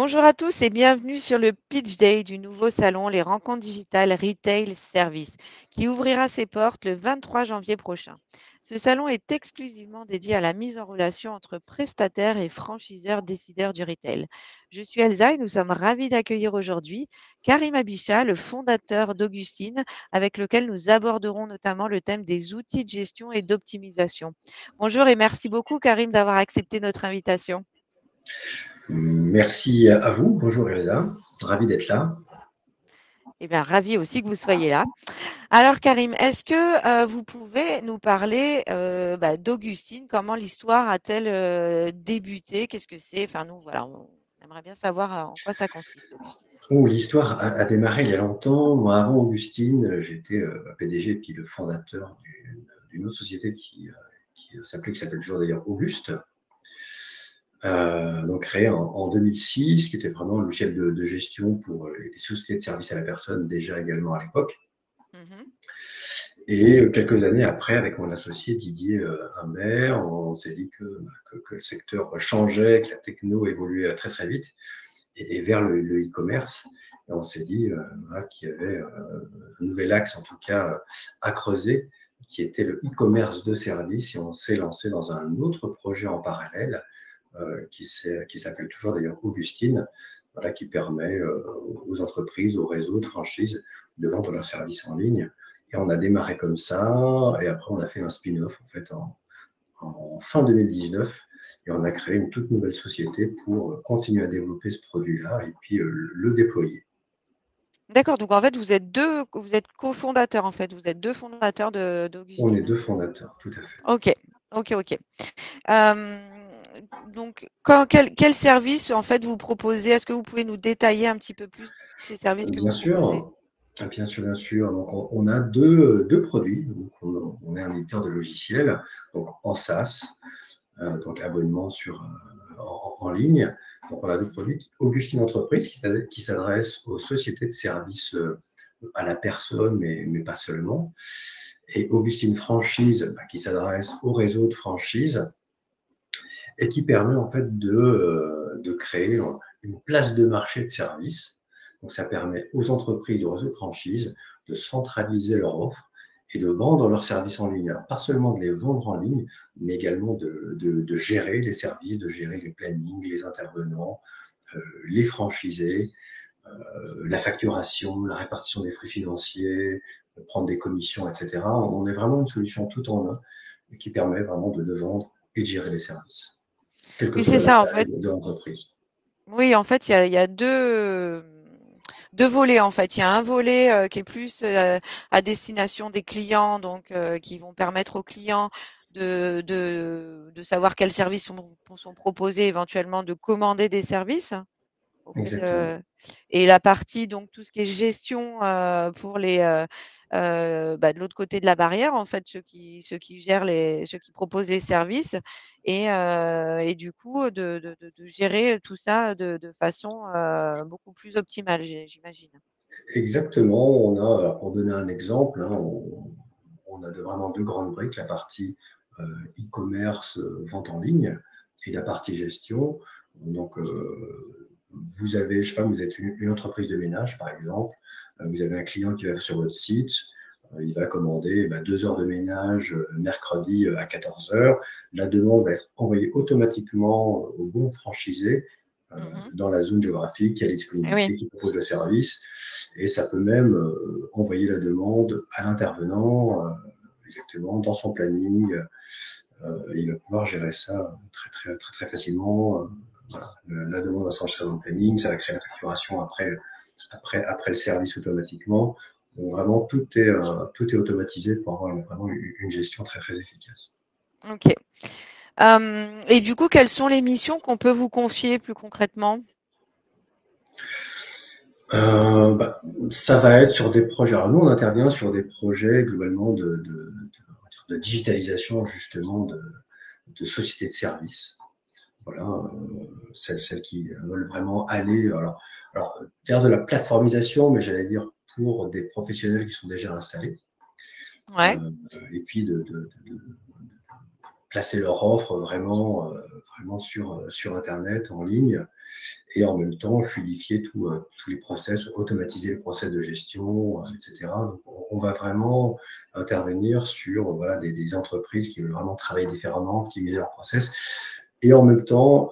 Bonjour à tous et bienvenue sur le Pitch Day du nouveau salon Les Rencontres Digitales Retail Service, qui ouvrira ses portes le 23 janvier prochain. Ce salon est exclusivement dédié à la mise en relation entre prestataires et franchiseurs décideurs du retail. Je suis Elsa et nous sommes ravis d'accueillir aujourd'hui Karim Abicha, le fondateur d'Augustine, avec lequel nous aborderons notamment le thème des outils de gestion et d'optimisation. Bonjour et merci beaucoup Karim d'avoir accepté notre invitation. Merci à vous. Bonjour Elsa, ravi d'être là. Eh bien, ravi aussi que vous soyez là. Alors, Karim, est-ce que vous pouvez nous parler d'Augustine? Comment l'histoire a-t-elle débuté? Qu'est-ce que c'est? Enfin, nous, voilà, on aimerait bien savoir en quoi ça consiste, Augustine. Oh, l'histoire a démarré il y a longtemps. Moi, avant Augustine, j'étais PDG puis le fondateur d'une autre société qui s'appelle toujours d'ailleurs Auguste. Donc créée en 2006, qui était vraiment un logiciel de gestion pour les sociétés de services à la personne déjà également à l'époque. Mhm. Et quelques années après, avec mon associé Didier Humbert, on s'est dit que le secteur changeait, que la techno évoluait très très vite et vers le e-commerce. Et on s'est dit voilà, qu'il y avait un nouvel axe, en tout cas, à creuser, qui était le e-commerce de service. Et on s'est lancé dans un autre projet en parallèle qui s'appelle toujours d'ailleurs Augustine, voilà, qui permet aux entreprises, aux réseaux de franchise de vendre leurs services en ligne. Et on a démarré comme ça, et après on a fait un spin-off en fait en fin 2019, et on a créé une toute nouvelle société pour continuer à développer ce produit-là et puis le déployer. D'accord, donc en fait, vous êtes cofondateurs, en fait, vous êtes deux fondateurs On est d'Augustine. deux fondateurs, tout à fait. Ok, ok, ok. Donc, quel service, en fait, vous proposez? Est-ce que vous pouvez nous détailler un petit peu plus ces services que Bien vous proposez? sûr, bien sûr, bien sûr. Donc, on a deux produits. Donc, on est un éditeur de logiciels, donc en SaaS, donc abonnement en ligne. Donc, on a deux Mhm, produits. Augustine Entreprise, qui s'adresse aux sociétés de services à la personne, mais pas seulement. Et Augustine Franchise, qui s'adresse au réseau de franchise et qui permet en fait de créer une place de marché de services. Donc, ça permet aux entreprises, aux réseaux de franchise de centraliser leur offre et de vendre leurs services en ligne. Alors, pas seulement de les vendre en ligne, mais également de gérer les services, de gérer les plannings, les intervenants, les franchisés, la facturation, la répartition des flux financiers, prendre des commissions, etc. On est vraiment une solution tout en un qui permet vraiment de vendre et de gérer les services, quelle que oui, c'est soit la ça, en fait. taille de l'entreprise. Oui, en fait, il y a deux volets, en fait. Il y a un volet qui est plus à destination des clients, donc qui vont permettre aux clients de savoir quels services sont proposés, éventuellement de commander des services auprès Exactement. de et la partie donc tout ce qui est gestion, pour de l'autre côté de la barrière, en fait, ceux qui gèrent ceux qui proposent les services et du coup, de gérer tout ça de façon, beaucoup plus optimale, j'imagine. Exactement. On a, alors pour donner un exemple, hein, on a vraiment deux grandes briques, la partie e-commerce, vente en ligne, et la partie gestion. Donc, vous avez, je sais pas, vous êtes une entreprise de ménage, par exemple, vous avez un client qui va sur votre site, il va commander 2 heures de ménage mercredi à 14 heures. La demande va être envoyée automatiquement au bon franchisé Mmh. dans la zone géographique, qui a la Eh oui. disponibilité, qui propose le service. Et ça peut même envoyer la demande à l'intervenant exactement dans son planning. Et il va pouvoir gérer ça très, très, très, très facilement. Voilà. La demande va s'enregistrer dans le planning, ça va créer la facturation après le service automatiquement. Donc vraiment, tout est automatisé pour avoir vraiment une gestion très, très efficace. OK. Et du coup, quelles sont les missions qu'on peut vous confier plus concrètement? Euh, bah, Ça va être sur des projets. Alors nous, on intervient sur des projets globalement de digitalisation justement de sociétés de services. Voilà, celles qui veulent vraiment aller vers de la plateformisation, mais j'allais dire pour des professionnels qui sont déjà installés, Ouais. et puis placer leur offre vraiment sur internet, en ligne, et en même temps fluidifier tous les process, automatiser les process de gestion, et cetera. Donc on va vraiment intervenir sur, voilà, des entreprises qui veulent vraiment travailler différemment, optimiser leurs process, et en même temps,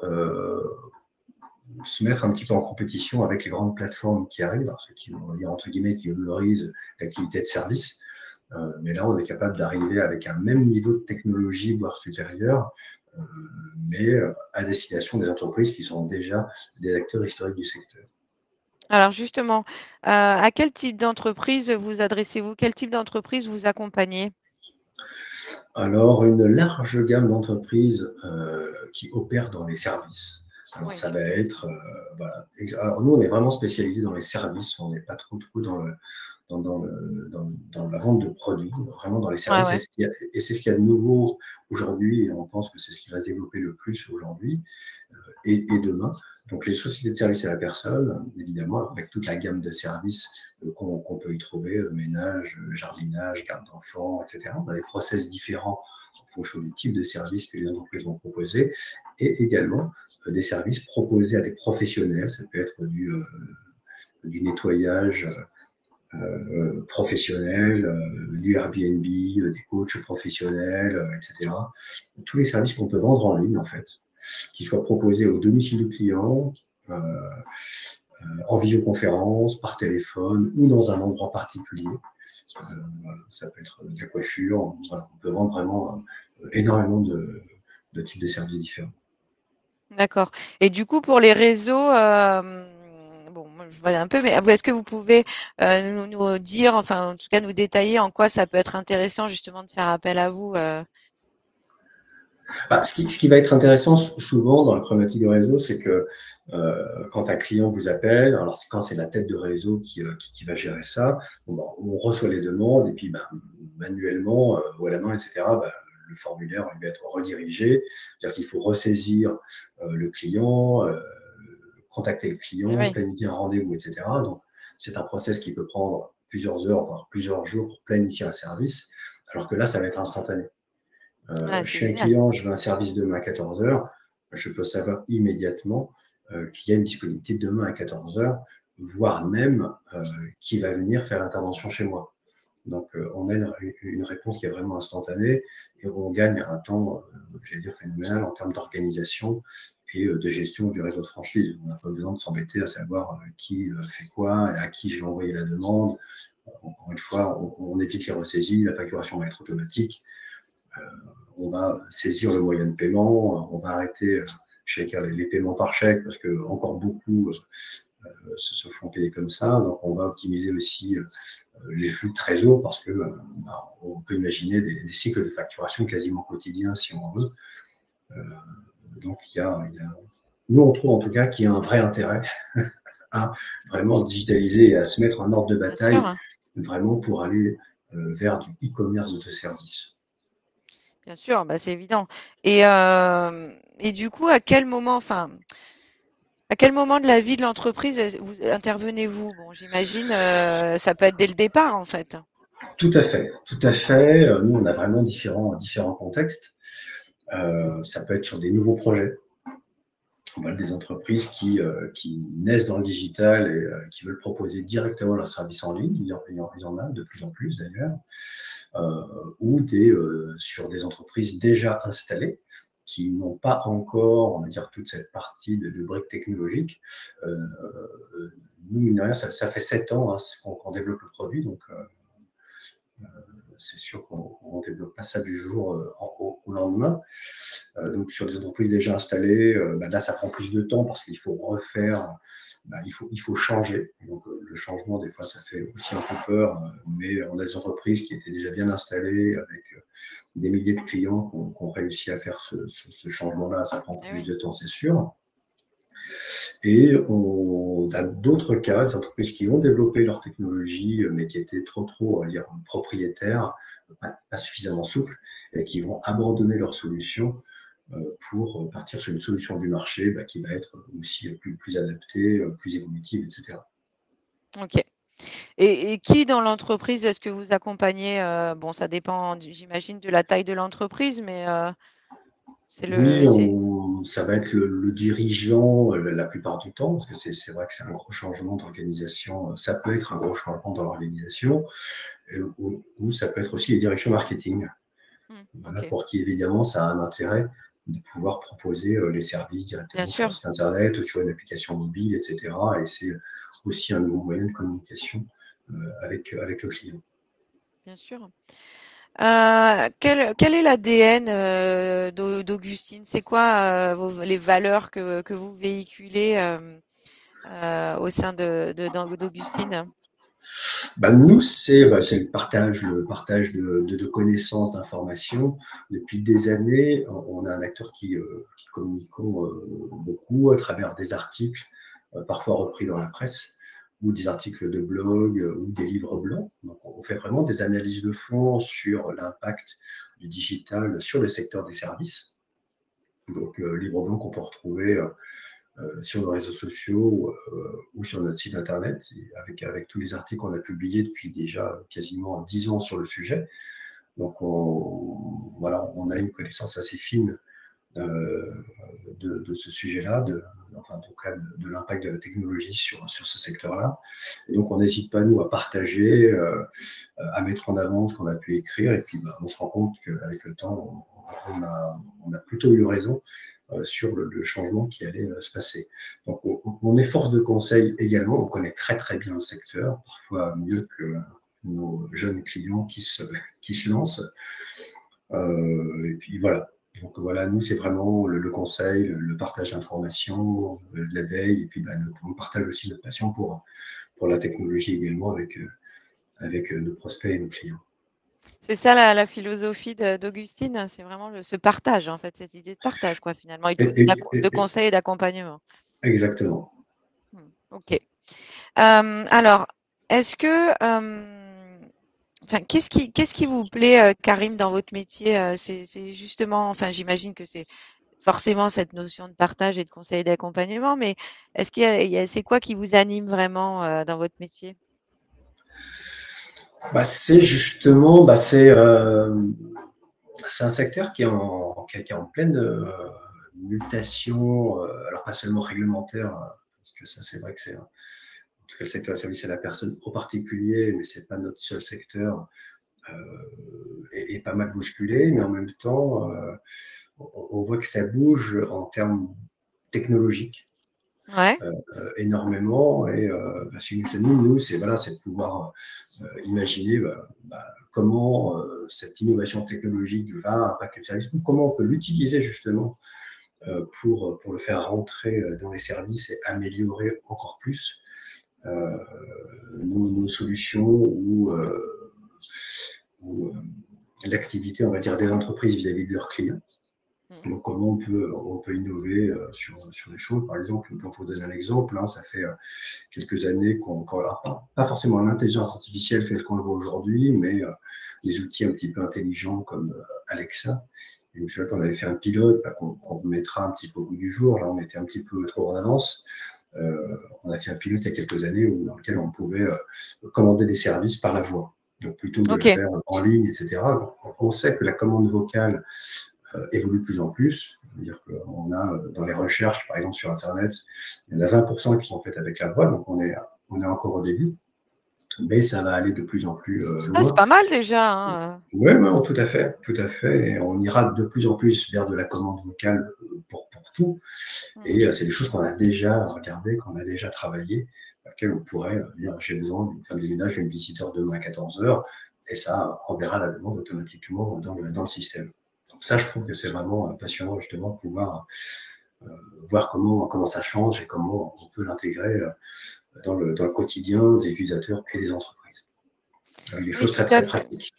se mettre un petit peu en compétition avec les grandes plateformes qui arrivent, alors ceux qui, on va dire, entre guillemets, qui valorisent l'activité de service. Mais là, on est capable d'arriver avec un même niveau de technologie, voire supérieur, euh, mais à destination des entreprises qui sont déjà des acteurs historiques du secteur. Alors justement, à quel type d'entreprise vous adressez-vous? Quel type d'entreprise vous accompagnez? Alors, une large gamme d'entreprises qui opèrent dans les services. Alors, Oui, ça va super. être, voilà. Alors, nous, on est vraiment spécialisé dans les services, on n'est pas trop dans la vente de produits, vraiment dans les Ouais, services. ouais. Et c'est ce qu'il y a de nouveau aujourd'hui, et on pense que c'est ce qui va se développer le plus aujourd'hui et demain. Donc les sociétés de services à la personne, évidemment, avec toute la gamme de services qu'on peut y trouver, ménage, jardinage, garde d'enfants, etc. On a des process différents en fonction du type de service que les entreprises vont proposer, et également des services proposés à des professionnels. Ça peut être du nettoyage professionnel, du Airbnb, des coachs professionnels, etc. Tous les services qu'on peut vendre en ligne, en fait, qui soient proposés au domicile du client, en visioconférence, par téléphone ou dans un endroit particulier. Voilà, ça peut être de la coiffure. Voilà, on peut vendre vraiment énormément de types de services différents. D'accord. Et du coup, pour les réseaux, bon, moi, je vois un peu, mais est-ce que vous pouvez nous dire, enfin, en tout cas, nous détailler en quoi ça peut être intéressant justement de faire appel à vous? Bah, ce qui va être intéressant souvent dans la problématique de réseau, c'est que quand un client vous appelle, alors quand c'est la tête de réseau qui va gérer ça, bon, bah, on reçoit les demandes et puis bah, manuellement, ou à la main, etc., bah, le formulaire il va être redirigé. C'est-à-dire qu'il faut ressaisir le client, contacter le Eh client, oui, planifier un rendez-vous, etc. Donc, c'est un process qui peut prendre plusieurs heures, voire plusieurs jours pour planifier un service, alors que là, ça va être instantané. ouais, Je c'est suis un génial. client, je veux un service demain à 14 heures, je peux savoir immédiatement qu'il y a une disponibilité demain à 14 heures, voire même qui va venir faire l'intervention chez moi. Donc, on a une réponse qui est vraiment instantanée et on gagne un temps, j'allais dire, phénoménal en termes d'organisation et de gestion du réseau de franchise. On n'a pas besoin de s'embêter à savoir qui fait quoi et à qui je vais envoyer la demande. Encore une fois, on évite les ressaisies, la facturation va être automatique. On va saisir le moyen de paiement, on va arrêter les paiements par chèque parce que encore beaucoup se font payer comme ça. Donc on va optimiser aussi les flux de trésor parce que bah, on peut imaginer des cycles de facturation quasiment quotidiens si on veut. Euh, donc nous on trouve en tout cas qu'il y a un vrai intérêt à vraiment se digitaliser et à se mettre en ordre de Bien sûr, bataille hein, vraiment pour aller vers du e-commerce de service. bien sûr, bah, c'est évident. Et du coup, à quel moment de la vie de l'entreprise vous intervenez-vous? Bon, j'imagine, ça peut être dès le départ, en fait. Tout à fait, tout à fait. Nous, on a vraiment différents contextes. Ça peut être sur des nouveaux projets. Voilà, des entreprises qui naissent dans le digital et qui veulent proposer directement leurs services en ligne. Il y en a de plus en plus d'ailleurs. Ou sur des entreprises déjà installées qui n'ont pas encore, on va dire, toute cette partie de briques technologiques. Euh, Nous, mine de rien, ça fait 7 ans hein, qu'on développe le produit, donc c'est sûr qu'on ne développe pas ça du jour au lendemain. Donc sur des entreprises déjà installées, bah, là ça prend plus de temps parce qu'il faut refaire, bah, il faut changer. Donc le changement des fois ça fait aussi un peu peur, mais on a des entreprises qui étaient déjà bien installées avec des milliers de clients qui ont réussi à faire ce changement-là. Ça prend Eh plus oui. de temps, c'est sûr. Et on a d'autres cas, des entreprises qui ont développé leur technologie, mais qui étaient trop, on va dire, propriétaires, pas suffisamment souples, et qui vont abandonner leur solution pour partir sur une solution du marché bah, qui va être aussi plus adaptée, plus évolutive, etc. OK. Et qui dans l'entreprise est-ce que vous accompagnez? Bon, ça dépend, j'imagine, de la taille de l'entreprise, mais Oui, C'est ça va être le dirigeant la plupart du temps, parce que c'est vrai que c'est un gros changement d'organisation. Ça peut être un gros changement dans l'organisation, ou ça peut être aussi les directions marketing. Voilà, OK, pour qui évidemment ça a un intérêt de pouvoir proposer les services bien directement sur un sûr, site internet ou sur une application mobile, etc. Et c'est aussi un nouveau moyen de communication avec le client. bien sûr. Quel est l'ADN d'Augustine? C'est quoi les valeurs que vous véhiculez au sein d'Augustine? Nous, c'est le partage de connaissances, d'informations. Depuis des années, on a un acteur qui communiquons beaucoup à travers des articles, parfois repris dans la presse, ou des articles de blog, ou des livres blancs. Donc, on fait vraiment des analyses de fond sur l'impact du digital sur le secteur des services. Donc, livres blancs qu'on peut retrouver sur nos réseaux sociaux ou sur notre site internet, avec tous les articles qu'on a publiés depuis déjà quasiment 10 ans sur le sujet. Donc, voilà, on a une connaissance assez fine euh, de ce sujet-là, enfin, en tout cas, de l'impact de la technologie sur ce secteur-là. Et donc, on n'hésite pas, nous, à partager, à mettre en avant ce qu'on a pu écrire. Et puis, on se rend compte qu'avec le temps, on a plutôt eu raison sur le changement qui allait se passer. Donc, on est force de conseil également. On connaît très, très bien le secteur, parfois mieux que nos jeunes clients qui se lancent. Et puis voilà. Donc voilà, nous, c'est vraiment le conseil, le partage d'informations, la veille, et puis on partage aussi notre passion pour la technologie également avec nos prospects et nos clients. C'est ça la philosophie d'Augustine, c'est vraiment ce partage, en fait, cette idée de partage, quoi, finalement, et Et, et, de et, conseil et d'accompagnement. exactement. OK. Alors, est-ce que, enfin, qu'est-ce qui vous plaît, Karim, dans votre métier? C'est justement, enfin, j'imagine que c'est forcément cette notion de partage et de conseil et d'accompagnement, mais est-ce c'est quoi qui vous anime vraiment dans votre métier? C'est justement, c'est un secteur qui est en pleine mutation, alors pas seulement réglementaire, parce que ça c'est vrai que c'est en tout cas le secteur des services à la personne en particulier, mais c'est pas notre seul secteur, est pas mal bousculé, mais en même temps, on voit que ça bouge en termes technologiques Ouais, énormément. Et ce qui nous, c'est voilà, c'est de pouvoir imaginer comment cette innovation technologique va impacter le service, ou comment on peut l'utiliser justement pour le faire rentrer dans les services et améliorer encore plus nos solutions ou l'activité, on va dire, des entreprises vis-à-vis de leurs clients. mmh, Donc, comment on peut innover sur des choses. Par exemple, pour vous donner un exemple, hein, ça fait quelques années pas forcément l'intelligence artificielle telle qu'on le voit aujourd'hui, mais des outils un petit peu intelligents comme Alexa. Et je me souviens qu'on avait fait un pilote qu'on vous mettra un petit peu au bout du jour. Là, on était un petit peu trop en avance. On a fait un pilote il y a quelques années dans lequel on pouvait commander des services par la voix. Donc, plutôt que de le OK. faire en ligne, etc. Donc, on sait que la commande vocale évolue de plus en plus. C'est-à-dire qu'on a dans les recherches, par exemple sur Internet, il y en a 20% qui sont faites avec la voix, donc on est encore au début, mais ça va aller de plus en plus Ah, c'est loin. pas mal déjà, hein, Oui, ouais, tout à fait, tout à fait. Et on ira de plus en plus vers de la commande vocale pour tout. mmh. Et c'est des choses qu'on a déjà regardées, qu'on a déjà travaillées, dans lesquelles on pourrait dire j'ai besoin d'une femme de ménage, d'une visiteur demain à 14 heures, et ça enverra la demande automatiquement dans le système. Donc ça, je trouve que c'est vraiment passionnant justement de pouvoir voir comment ça change et comment on peut l'intégrer dans le quotidien des utilisateurs et des entreprises, avec des Oui, choses très très pratiques.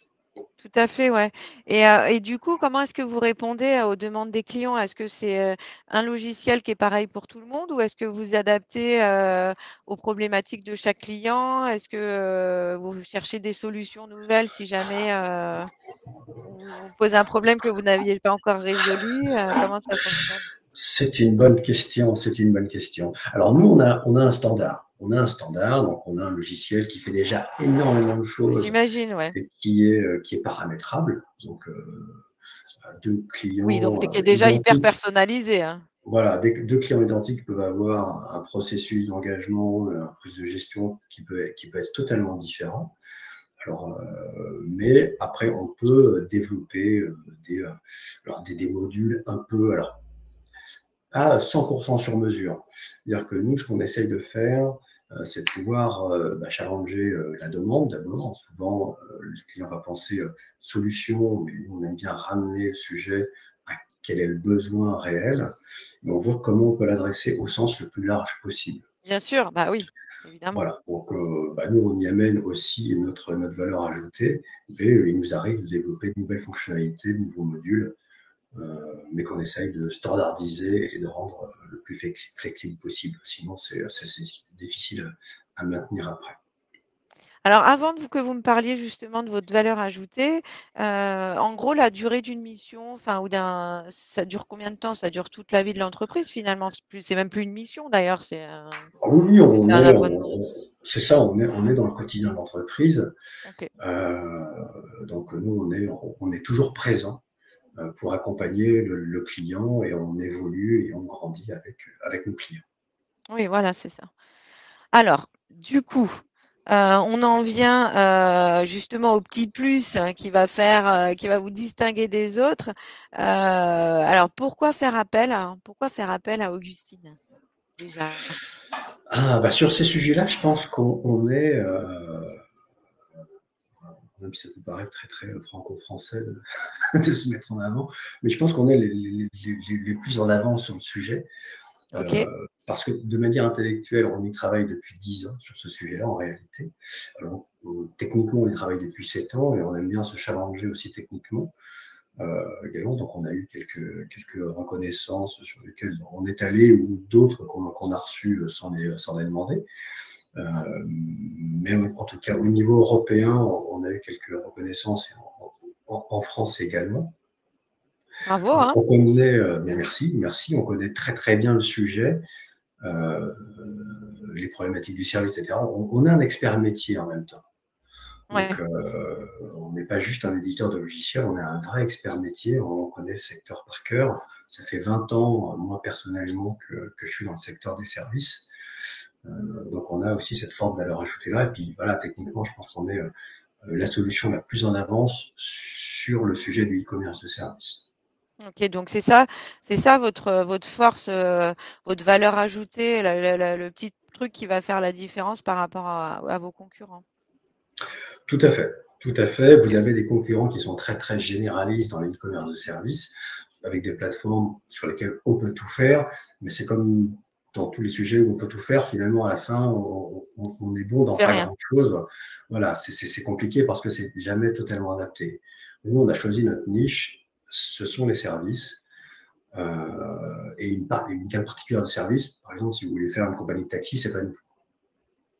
tout à fait, ouais. Et du coup, comment est-ce que vous répondez aux demandes des clients? Est-ce que c'est, un logiciel qui est pareil pour tout le monde ou est-ce que vous adaptez, aux problématiques de chaque client? Est-ce que, vous cherchez des solutions nouvelles si jamais, on vous pose un problème que vous n'aviez pas encore résolu? Comment ça fonctionne? C'est une bonne question, c'est une bonne question. Alors nous, on a un standard. On a un standard, donc on a un logiciel qui fait déjà énormément de choses J'imagine, ouais. et qui est paramétrable. Donc deux Oui, donc clients tu es déjà hyper identiques. personnalisé, hein? Voilà, deux clients identiques peuvent avoir un processus d'engagement, un processus de gestion qui peut être totalement différent. Alors, mais après, on peut développer des, alors des modules un peu, alors pas 100% sur mesure. C'est-à-dire que nous, ce qu'on essaye de faire, c'est de pouvoir challenger la demande d'abord. Souvent, le client va penser solution, mais nous, on aime bien ramener le sujet à quel est le besoin réel, et on voit comment on peut l'adresser au sens le plus large possible. Bien sûr, bah oui, évidemment. Voilà, donc nous, on y amène aussi notre valeur ajoutée, et il nous arrive de développer de nouvelles fonctionnalités, de nouveaux modules, mais qu'on essaye de standardiser et de rendre le plus flexible possible. Sinon, c'est difficile à maintenir après. Alors avant que vous me parliez justement de votre valeur ajoutée, en gros la durée d'une mission, enfin ou d'un ça dure combien de temps? Ça dure toute la vie de l'entreprise finalement? C'est même plus une mission d'ailleurs, Ah oui, oui, c'est un abonnement? c'est ça, on est dans le quotidien de l'entreprise. OK. Donc nous, on est toujours présent pour accompagner le client, et on évolue et on grandit avec nos clients. Oui, voilà, c'est ça. Alors, du coup, on en vient, justement au petit plus, qui va vous distinguer des autres. Alors pourquoi faire appel à Augustine, déjà? Ah, bah, sur ces sujets-là, je pense qu'on est, même si ça peut paraître très, très franco-français de se mettre en avant, mais je pense qu'on est les plus en avance sur le sujet. OK. Parce que de manière intellectuelle, on y travaille depuis 10 ans sur ce sujet-là, en réalité. Alors, techniquement, on y travaille depuis 7 ans, et on aime bien se challenger aussi techniquement également. Donc, on a eu quelques reconnaissances sur lesquelles on est allé, ou d'autres qu'on a reçues sans les demander. Mais en tout cas, au niveau européen, on a eu quelques reconnaissances, et en France également. Bravo, hein? On connaît, bien merci, merci, on connaît très très bien le sujet, euh, les problématiques du service, etc. On est un expert métier en même temps. Donc, Ouais. on n'est pas juste un éditeur de logiciels, on est un vrai expert métier, on connaît le secteur par cœur. Ça fait 20 ans, moi personnellement, que je suis dans le secteur des services. Donc, on a aussi cette forte valeur ajoutée là. Et puis, voilà, techniquement, je pense qu'on est la solution la plus en avance sur le sujet du e-commerce de service. OK, donc c'est ça votre force, votre valeur ajoutée, le petit truc qui va faire la différence par rapport à vos concurrents? Tout à fait. Tout à fait. Vous avez des concurrents qui sont très, très généralistes dans le e-commerce de service, avec des plateformes sur lesquelles on peut tout faire, mais c'est comme dans tous les sujets où on peut tout faire, finalement, à la fin, on est bon On dans fait pas rien. grand-chose. Voilà, c'est compliqué parce que c'est jamais totalement adapté. Nous, on a choisi notre niche, ce sont les services, et une gamme particulière de services. Par exemple, si vous voulez faire une compagnie de taxi, c'est pas nous.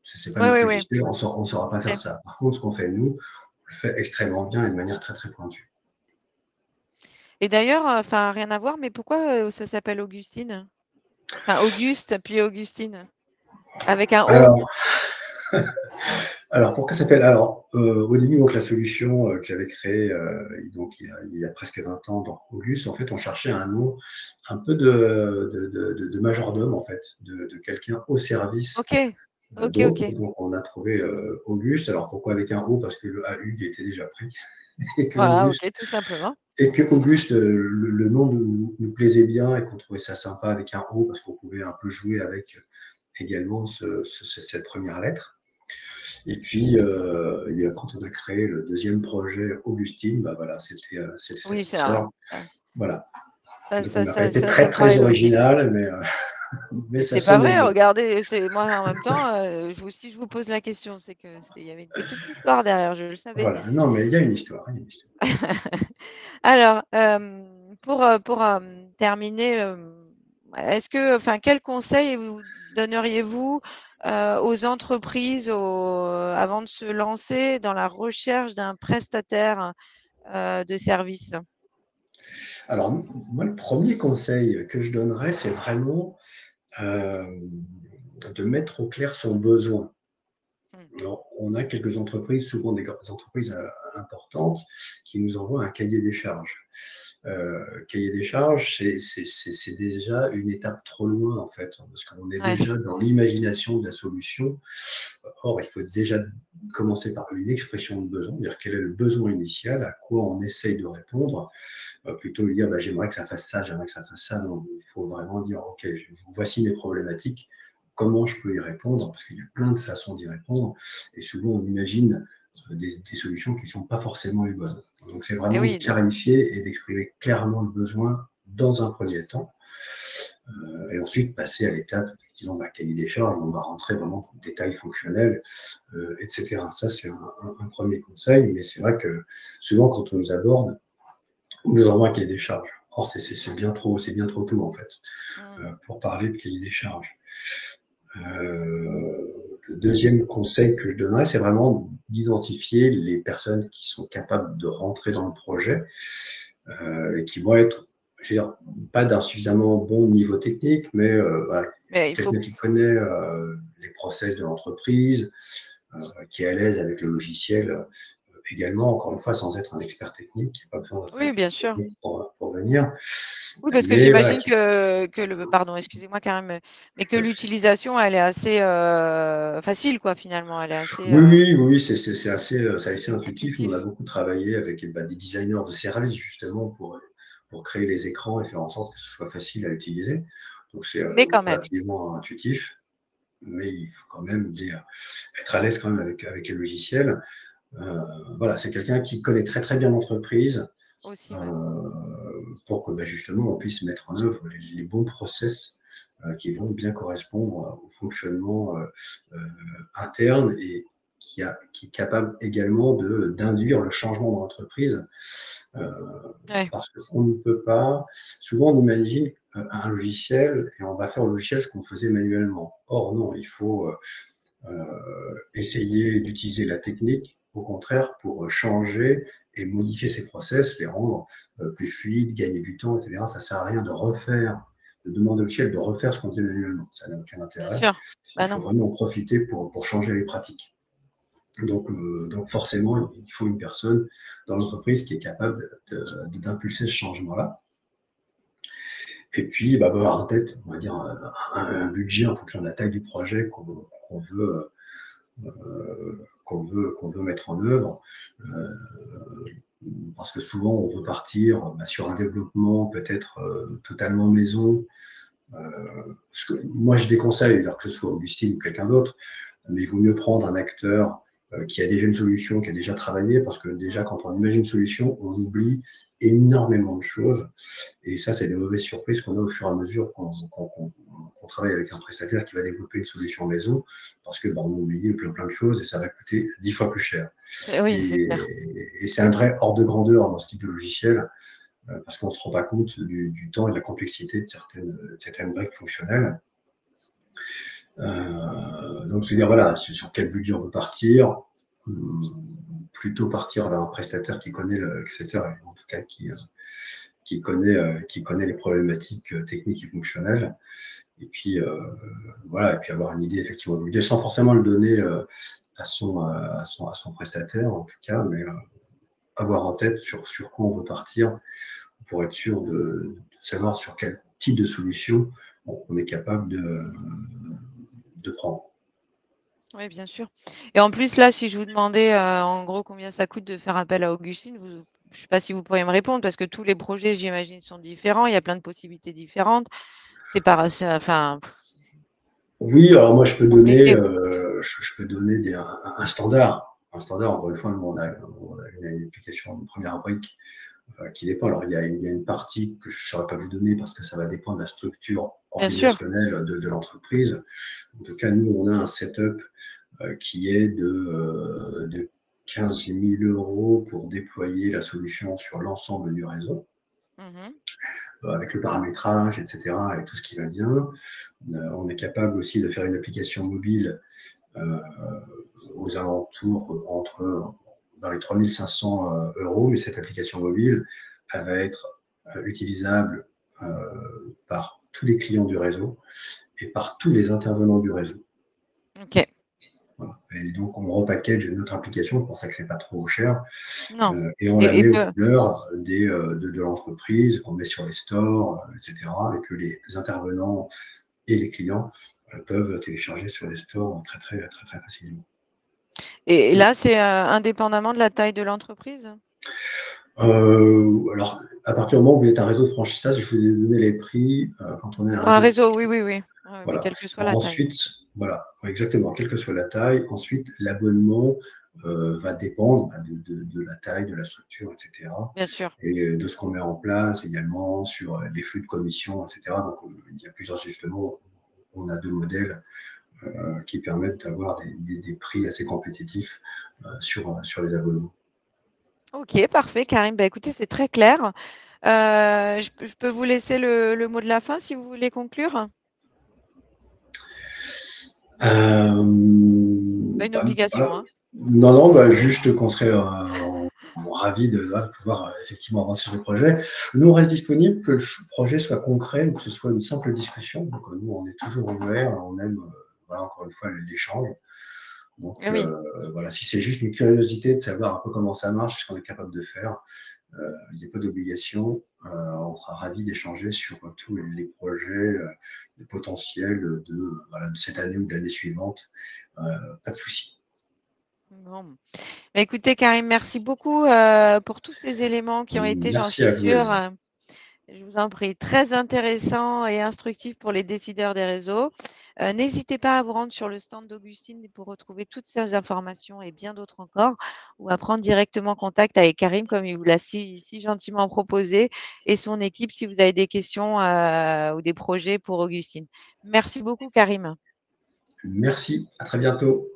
C'est pas Oui, notre oui, oui. logiciel, on saura pas faire OK. ça. Par contre, ce qu'on fait nous, on le fait extrêmement bien et de manière très, très pointue. Et d'ailleurs, enfin rien à voir, mais pourquoi, ça s'appelle Augustine? Enfin Auguste, puis Augustine, avec un O? Alors, alors pourquoi ça s'appelle, alors, au début, donc la solution, que j'avais créée, donc il y a presque 20 ans, donc Auguste, en fait, on cherchait un nom un peu de majordome, en fait, de quelqu'un au service OK. OK, d'autres. OK. Donc on a trouvé, Auguste. Alors pourquoi avec un O? Parce que le AU, il était déjà pris, et que Voilà, Auguste OK, tout simplement. Et que Auguste, le nom nous plaisait bien, et qu'on trouvait ça sympa avec un O, parce qu'on pouvait un peu jouer avec également cette première lettre. Et puis, eh bien, quand on a créé le deuxième projet Augustine, bah voilà, c'était Oui, cette ça histoire. Voilà. ça Donc on ça n'a pas ça été ça très ça très parlait d'origine. original, mais Mais ça c'est pas sonnait vrai, bien. regardez, c'est moi en même temps, si je vous pose la question, c'est que il y avait une petite histoire derrière, je le savais. Voilà, non, mais il y a une histoire, il y a une histoire. Alors, terminer, est-ce que enfin, quel conseil vous donneriez-vous, aux entreprises avant de se lancer dans la recherche d'un prestataire, de service? Alors, moi, le premier conseil que je donnerais, c'est vraiment euh, de mettre au clair son besoin. Mmh. Alors, on a quelques entreprises, souvent des grandes entreprises importantes, qui nous envoient un cahier des charges. Cahier des charges, c'est déjà une étape trop loin en fait, parce qu'on est Ouais. déjà dans l'imagination de la solution. Or, il faut déjà commencer par une expression de besoin, dire quel est le besoin initial, à quoi on essaye de répondre, plutôt que dire bah, j'aimerais que ça fasse ça, j'aimerais que ça fasse ça. Non, il faut vraiment dire ok, voici mes problématiques, comment je peux y répondre, parce qu'il y a plein de façons d'y répondre, et souvent on imagine des solutions qui ne sont pas forcément les bonnes. Donc c'est Et vraiment de oui, de clarifier et d'exprimer clairement le besoin dans un premier temps, et ensuite passer à l'étape, effectivement, bah, cahier des charges, où on va rentrer vraiment dans le détail fonctionnel, etc. Ça, c'est un premier conseil, mais c'est vrai que souvent, quand on nous aborde, on nous envoie un cahier des charges. Or, c'est bien trop tôt, en fait, mmh. pour parler de cahier des charges. Le deuxième conseil que je donnerais, c'est vraiment d'identifier les personnes qui sont capables de rentrer dans le projet, et qui vont être, je veux dire, pas d'un suffisamment bon niveau technique, mais voilà, Mais il faut quelqu'un qui connaît les process de l'entreprise, qui est à l'aise avec le logiciel également, encore une fois, sans être un expert technique, il n'y a pas besoin d'être un oui, bien expert sûr. technique pour venir, Oui, parce que mais voilà, j'imagine que le pardon, excusez-moi Karim, mais que l'utilisation, elle est assez, facile quoi, finalement. Elle est assez, oui, oui, oui, c'est assez intuitif. Nous, on a intuitif. beaucoup travaillé avec bah, des designers de services justement pour créer les écrans et faire en sorte que ce soit facile à utiliser. Donc c'est Mais quand même. relativement intuitif, mais il faut quand même être à l'aise quand même avec le logiciel. Voilà, c'est quelqu'un qui connaît très très bien l'entreprise, Aussi, ouais. euh, pour que bah, justement on puisse mettre en œuvre les bons process qui vont bien correspondre au fonctionnement interne et qui est capable également d'induire le changement dans l'entreprise. Euh, Ouais, Parce qu'on ne peut pas, souvent on imagine un logiciel et on va faire au logiciel ce qu'on faisait manuellement. Or non, il faut essayer d'utiliser la technique, au contraire, pour changer et modifier ses process, les rendre plus fluides, gagner du temps, etc. Ça ne sert à rien de refaire, de demander au logiciel de refaire ce qu'on faisait manuellement. Ça n'a aucun bien intérêt. sûr. Il Bah, faut non. vraiment en profiter pour changer les pratiques. Donc forcément, il faut une personne dans l'entreprise qui est capable d'impulser ce changement-là. Et puis, bah, avoir en tête, on va dire, un budget en fonction de la taille du projet qu'on veut, qu'on veut mettre en œuvre. Euh, Parce que souvent, on veut partir bah, sur un développement peut-être totalement maison. Parce que moi, je déconseille, que ce soit Augustine ou quelqu'un d'autre, mais il vaut mieux prendre un acteur qui a déjà une solution, qui a déjà travaillé, parce que déjà, Mmh. quand on imagine une solution, on oublie énormément de choses. Et ça, c'est des mauvaises surprises qu'on a au fur et à mesure qu'on travaille avec un prestataire qui va développer une solution maison, parce que bah, on a oublié plein de choses et ça va coûter 10 fois plus cher. Oui, c'est clair. Et c'est un vrai hors de grandeur dans ce type de logiciel, parce qu'on ne se rend pas compte du temps et de la complexité de certaines briques fonctionnelles. Donc, se dire, voilà, sur quel budget on veut partir, plutôt partir vers un prestataire qui connaît le secteur, et en tout cas qui connaît les problématiques techniques et fonctionnelles. Et puis, voilà, et puis avoir une idée effectivement du budget, sans forcément le donner à son prestataire, en tout cas, mais avoir en tête sur quoi on veut partir pour être sûr de savoir sur quel type de solution on est capable de prendre. Oui, bien sûr. Et en plus, là, si je vous demandais, en gros, combien ça coûte de faire appel à Augustine, je sais pas si vous pourriez me répondre parce que tous les projets, j'imagine, sont différents. Il y a plein de possibilités différentes. C'est enfin, Oui, alors moi je peux donner, compliqué, quoi. je peux donner un standard. Un standard, encore une fois, nous on a une application, une première brique qui dépend. Alors il y a une partie que je ne saurais pas vous donner parce que ça va dépendre de la structure Bien sûr. organisationnelle de l'entreprise. En tout cas, nous on a un setup qui est de 15 000 euros pour déployer la solution sur l'ensemble du réseau, Mmh. avec le paramétrage, etc., et tout ce qui va bien. On est capable aussi de faire une application mobile euh, aux alentours dans les 3 500 euros, mais cette application mobile, elle va être utilisable par tous les clients du réseau et par tous les intervenants du réseau. OK. Voilà. Et donc, on repackage notre application, c'est pour ça que c'est pas trop cher, Non. et on la Et met aux peu couleurs de l'entreprise, qu'on met sur les stores, etc., et que les intervenants et les clients peuvent télécharger sur les stores très, très, très, très facilement. et là, c'est, indépendamment de la taille de l'entreprise? Alors, à partir du moment où vous êtes un réseau de franchissage, je vous ai donné les prix quand on est un Pour un réseau de réseau, oui, franchise. oui, oui. Oui, mais Voilà. quelle que soit la taille. Ensuite, voilà, ouais, exactement, quelle que soit la taille. Ensuite, l'abonnement va dépendre de la taille, de la structure, etc. Bien sûr. Et de ce qu'on met en place également sur les flux de commission, etc. Donc, il y a plusieurs ajustements. On a 2 modèles qui permettent d'avoir des prix assez compétitifs sur les abonnements. OK, parfait, Karim. Bah, écoutez, c'est très clair. Je peux vous laisser le mot de la fin si vous voulez conclure? Pas une Voilà. obligation, hein. Non, non, bah, juste qu'on serait ravis de pouvoir effectivement avancer sur le projet. Nous, on reste disponible, que le projet soit concret ou que ce soit une simple discussion. Donc, nous, on est toujours ouverts, on aime, voilà, encore une fois, l'échange. Donc, Eh oui. voilà, si c'est juste une curiosité de savoir un peu comment ça marche, ce qu'on est capable de faire, il n'y a pas d'obligation. On sera ravis d'échanger sur tous les projets potentiels voilà, de cette année ou de l'année suivante. Pas de souci. Bon. Bah, écoutez, Karim, merci beaucoup, pour tous ces éléments qui ont été, j'en Merci suis à vous, sûre, Elsa. je vous en prie, très intéressants et instructifs pour les décideurs des réseaux. N'hésitez pas à vous rendre sur le stand d'Augustine pour retrouver toutes ces informations et bien d'autres encore, ou à prendre directement contact avec Karim comme il vous l'a si gentiment proposé et son équipe si vous avez des questions, ou des projets pour Augustine. Merci beaucoup, Karim. Merci, à très bientôt.